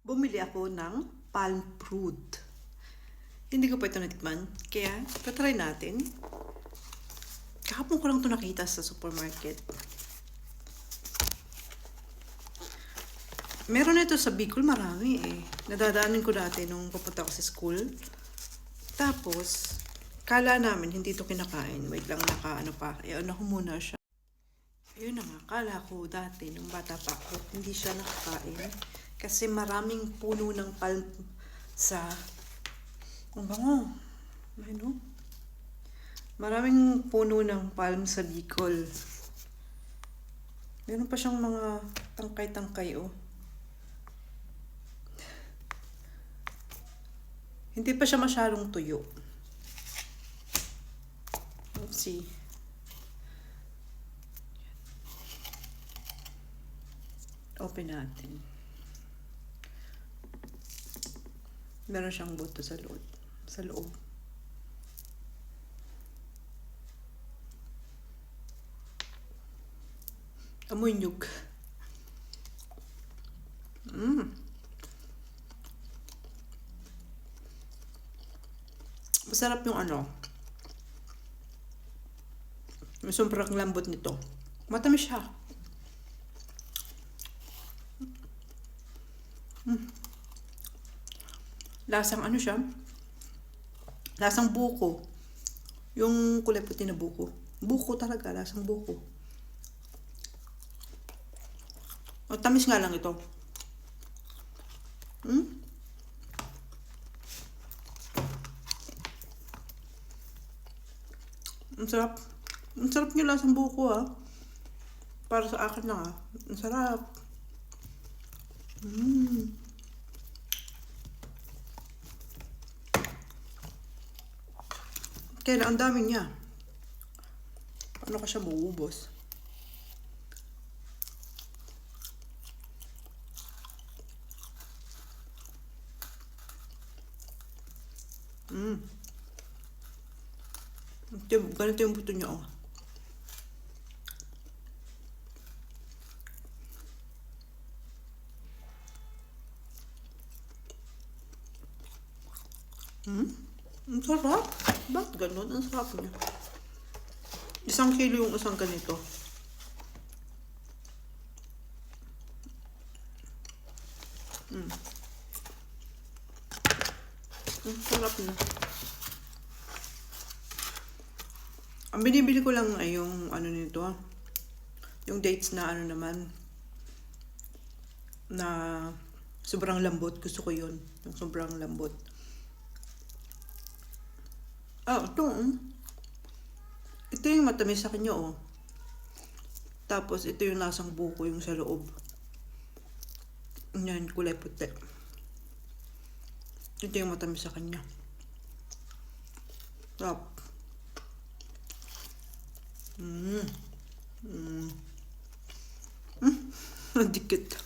bumili ako ng palm fruit. Hindi ko pa ito natikman, kaya tatry natin. Kahapon ko lang ito nakita sa supermarket. Meron ito sa Bicol, marami eh. Nadadaanin ko dati nung pupunta ako sa school. Tapos, kala namin hindi ito kinakain. Wait lang, nakaano pa. Ano ko muna siya. Ayun na nga, kala ko dati nung bata pa ako, hindi siya nakakain. Kasi maraming puno ng palm sa... Ang bango. Ano? Maraming puno ng palm sa Bicol. Meron pa siyang mga tangkay-tangkay, oh. Hindi pa siya masyadong tuyo. Let's see. Open natin. Meron siyang buto sa loob. Sa loob. Amoy nyug. Masarap yung ano. May sobrang lambot nito. Matamis siya. Lasang ano siya? Lasang buko. Yung kulay puti na buko. Buko talaga, lasang buko. Tamis nga lang ito. Ang sarap. Ang sarap niya lasang buko ah. Para sa akin lang ah. Ang sarap. Kaya ang dami niya. Paano ka siya maubos? Ganito yung buto niya, oh. Ang sarap. Bakit ganun? Ang sarap niya. 1 kilo yung isang ganito. Ang sarap niya. Ang binibili ko lang ay yung ano nito, yung dates na ano naman, na sobrang lambot. Gusto ko yun, yung sobrang lambot. Ito yung matamis sa kanya, oh. Tapos ito yung lasang buko yung sa loob. Yan, kulay puti. Ito yung matamis sa kanya. Sarap. Dikit.